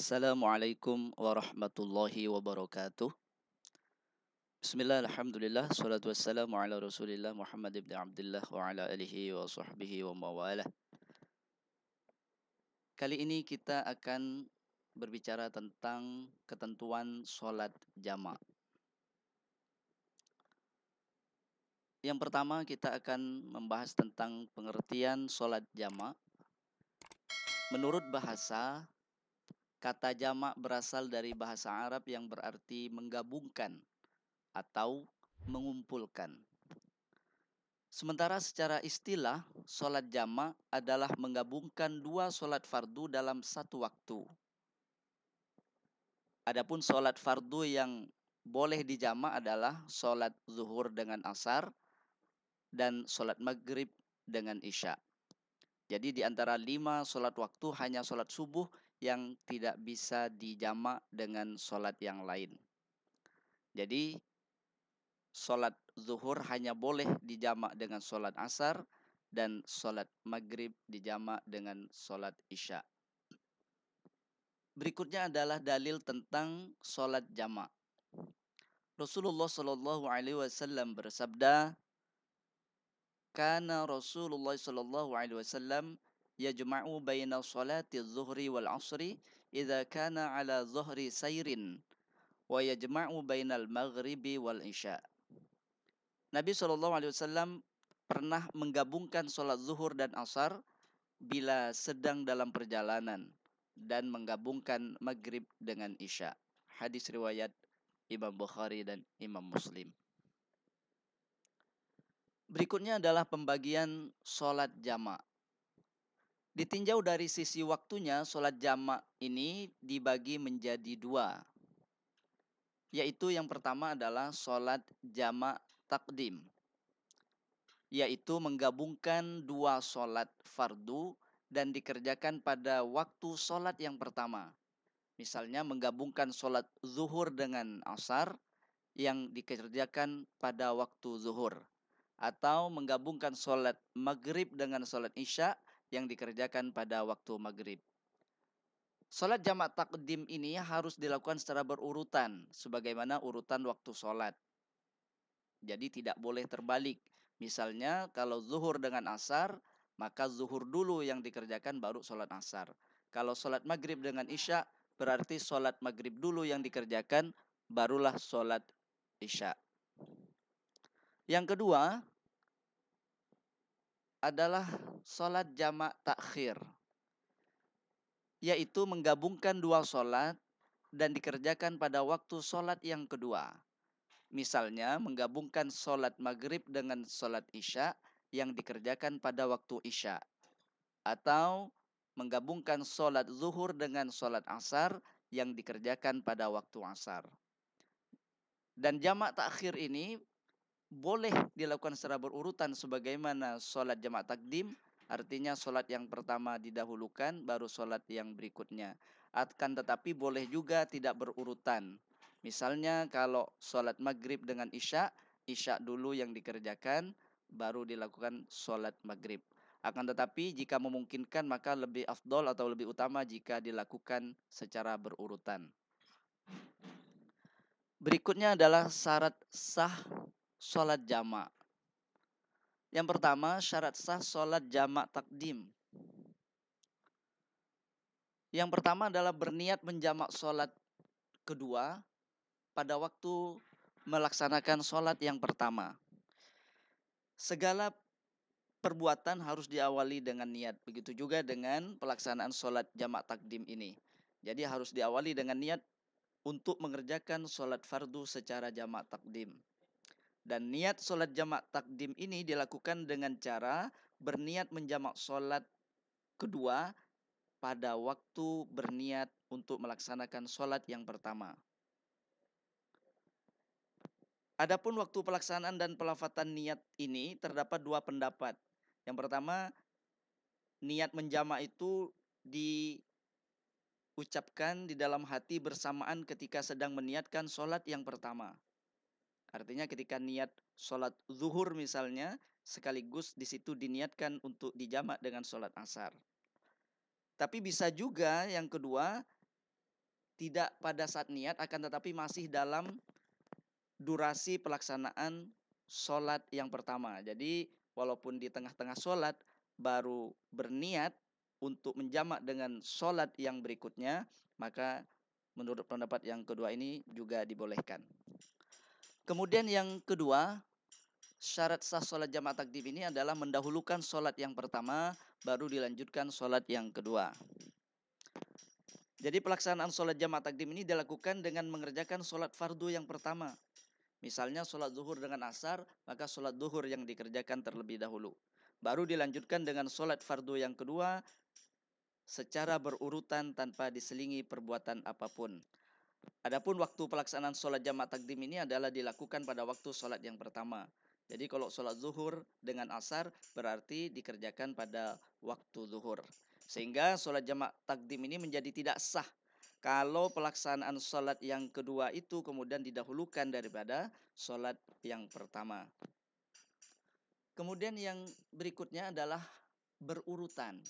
Assalamualaikum warahmatullahi wabarakatuh. Bismillah, alhamdulillah, salatu wassalamu ala rasulillah Muhammad ibn Abdullah wa ala alihi wa sahbihi wa mawalah. Kali ini kita akan berbicara tentang ketentuan sholat jama'. Yang pertama kita akan membahas tentang pengertian sholat jama'. Menurut bahasa, kata jama' berasal dari bahasa Arab yang berarti menggabungkan atau mengumpulkan. Sementara secara istilah, sholat jama' adalah menggabungkan dua sholat fardu dalam satu waktu. Adapun sholat fardu yang boleh dijama' adalah sholat zuhur dengan asar dan sholat maghrib dengan isya. Jadi di antara 5 sholat waktu hanya sholat subuh yang tidak bisa dijama' dengan sholat yang lain. Jadi sholat zuhur hanya boleh dijama' dengan sholat asar dan sholat maghrib dijama' dengan sholat isya. Berikutnya adalah dalil tentang sholat jama'. Rasulullah Shallallahu Alaihi Wasallam bersabda, "Kana Rasulullah Shallallahu Alaihi Wasallam yajma'u baina sholati zuhri wal asri idza kana ala zuhri sayrin wa yajma'u bainal maghribi wal isya." Nabi Shallallahu Alaihi Wasallam pernah menggabungkan sholat zuhur dan asar bila sedang dalam perjalanan dan menggabungkan maghrib dengan isya. Hadis riwayat Imam Bukhari dan Imam Muslim. Berikutnya adalah pembagian sholat jama'. Ditinjau dari sisi waktunya, sholat jama' ini dibagi menjadi dua. Yaitu yang pertama adalah sholat jama' takdim, yaitu menggabungkan dua sholat fardu dan dikerjakan pada waktu sholat yang pertama. Misalnya menggabungkan sholat zuhur dengan asar yang dikerjakan pada waktu zuhur. Atau menggabungkan sholat maghrib dengan sholat isya yang dikerjakan pada waktu maghrib. Sholat jamak takdim ini harus dilakukan secara berurutan, sebagaimana urutan waktu sholat. Jadi tidak boleh terbalik. Misalnya kalau zuhur dengan asar, maka zuhur dulu yang dikerjakan baru sholat asar. Kalau sholat maghrib dengan isya, berarti sholat maghrib dulu yang dikerjakan, barulah sholat isya. Yang kedua adalah sholat jamak takhir, yaitu menggabungkan dua sholat dan dikerjakan pada waktu sholat yang kedua. Misalnya menggabungkan sholat maghrib dengan sholat isya yang dikerjakan pada waktu isya. Atau menggabungkan sholat zuhur dengan sholat asar yang dikerjakan pada waktu asar. Dan jamak takhir ini boleh dilakukan secara berurutan sebagaimana sholat jamak takdim. Artinya sholat yang pertama didahulukan baru sholat yang berikutnya. Akan tetapi boleh juga tidak berurutan. Misalnya kalau sholat maghrib dengan isya, isya dulu yang dikerjakan baru dilakukan sholat maghrib. Akan tetapi jika memungkinkan maka lebih afdol atau lebih utama jika dilakukan secara berurutan. Berikutnya adalah syarat sah sholat jamak. Yang pertama, syarat sah sholat jamak takdim. Yang pertama adalah berniat menjamak sholat kedua pada waktu melaksanakan sholat yang pertama. Segala perbuatan harus diawali dengan niat. Begitu juga dengan pelaksanaan sholat jamak takdim ini. Jadi harus diawali dengan niat untuk mengerjakan sholat fardu secara jamak takdim. Dan niat sholat jamak takdim ini dilakukan dengan cara berniat menjamak sholat kedua pada waktu berniat untuk melaksanakan sholat yang pertama. Adapun waktu pelaksanaan dan pelafatan niat ini terdapat dua pendapat. Yang pertama, niat menjamak itu diucapkan di dalam hati bersamaan ketika sedang meniatkan sholat yang pertama. Artinya ketika niat sholat zuhur misalnya, sekaligus di situ diniatkan untuk dijamak dengan sholat asar. Tapi bisa juga yang kedua, tidak pada saat niat, akan tetapi masih dalam durasi pelaksanaan sholat yang pertama. Jadi walaupun di tengah-tengah sholat baru berniat untuk menjamak dengan sholat yang berikutnya, maka menurut pendapat yang kedua ini juga dibolehkan. Kemudian yang kedua, syarat sah sholat jamaah takdim ini adalah mendahulukan sholat yang pertama, baru dilanjutkan sholat yang kedua. Jadi pelaksanaan sholat jamaah takdim ini dilakukan dengan mengerjakan sholat fardu yang pertama. Misalnya sholat zuhur dengan asar, maka sholat zuhur yang dikerjakan terlebih dahulu. Baru dilanjutkan dengan sholat fardu yang kedua secara berurutan tanpa diselingi perbuatan apapun. Adapun waktu pelaksanaan sholat jamaah takdim ini adalah dilakukan pada waktu sholat yang pertama. Jadi kalau sholat zuhur dengan asar berarti dikerjakan pada waktu zuhur. Sehingga sholat jamaah takdim ini menjadi tidak sah kalau pelaksanaan sholat yang kedua itu kemudian didahulukan daripada sholat yang pertama. Kemudian yang berikutnya adalah berurutan,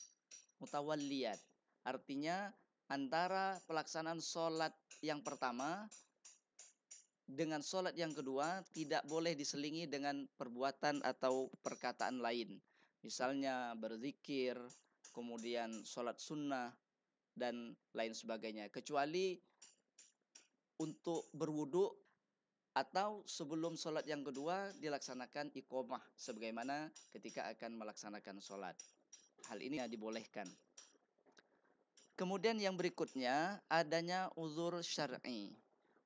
mutawalliyat. Artinya antara pelaksanaan sholat yang pertama dengan sholat yang kedua tidak boleh diselingi dengan perbuatan atau perkataan lain. Misalnya berzikir, kemudian sholat sunnah, dan lain sebagainya. Kecuali untuk berwudu atau sebelum sholat yang kedua dilaksanakan iqomah. Sebagaimana ketika akan melaksanakan sholat. Hal ini dibolehkan. Kemudian yang berikutnya adanya uzur syar'i.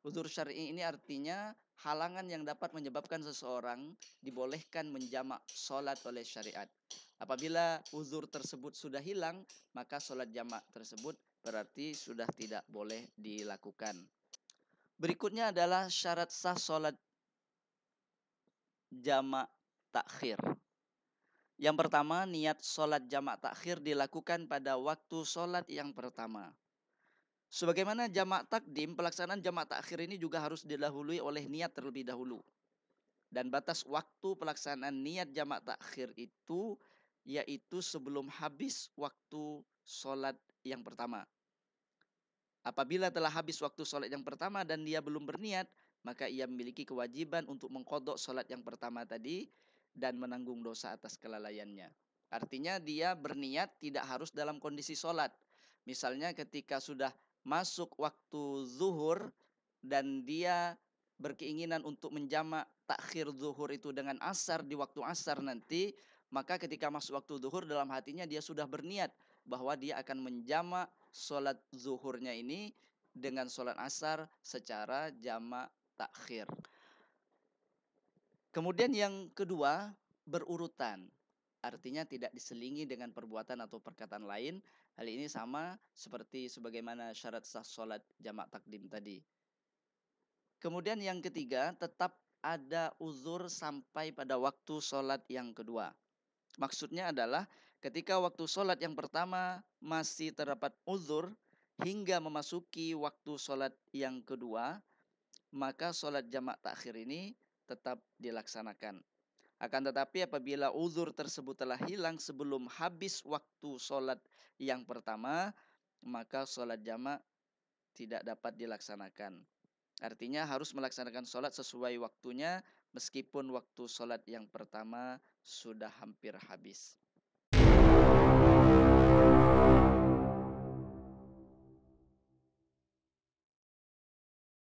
Uzur syar'i ini artinya halangan yang dapat menyebabkan seseorang dibolehkan menjamak sholat oleh syariat. Apabila uzur tersebut sudah hilang, maka sholat jamak tersebut berarti sudah tidak boleh dilakukan. Berikutnya adalah syarat sah sholat jamak takhir. Yang pertama, niat sholat jamak takhir dilakukan pada waktu sholat yang pertama. Sebagaimana jamak takdim, pelaksanaan jamak takhir ini juga harus didahului oleh niat terlebih dahulu. Dan batas waktu pelaksanaan niat jamak takhir itu yaitu sebelum habis waktu sholat yang pertama. Apabila telah habis waktu sholat yang pertama dan dia belum berniat, maka ia memiliki kewajiban untuk mengqadha sholat yang pertama tadi dan menanggung dosa atas kelalaiannya. Artinya dia berniat tidak harus dalam kondisi sholat. Misalnya ketika sudah masuk waktu zuhur dan dia berkeinginan untuk menjamak takhir zuhur itu dengan asar di waktu asar nanti, maka ketika masuk waktu zuhur dalam hatinya dia sudah berniat bahwa dia akan menjamak sholat zuhurnya ini dengan sholat asar secara jamak takhir. Kemudian yang kedua, berurutan. Artinya tidak diselingi dengan perbuatan atau perkataan lain. Hal ini sama seperti sebagaimana syarat sah sholat jamak takdim tadi. Kemudian yang ketiga, tetap ada uzur sampai pada waktu sholat yang kedua. Maksudnya adalah ketika waktu sholat yang pertama masih terdapat uzur hingga memasuki waktu sholat yang kedua, maka sholat jamak takhir ini tetap dilaksanakan. Akan tetapi apabila uzur tersebut telah hilang sebelum habis waktu sholat yang pertama, maka sholat jamak tidak dapat dilaksanakan. Artinya harus melaksanakan sholat sesuai waktunya meskipun waktu sholat yang pertama sudah hampir habis.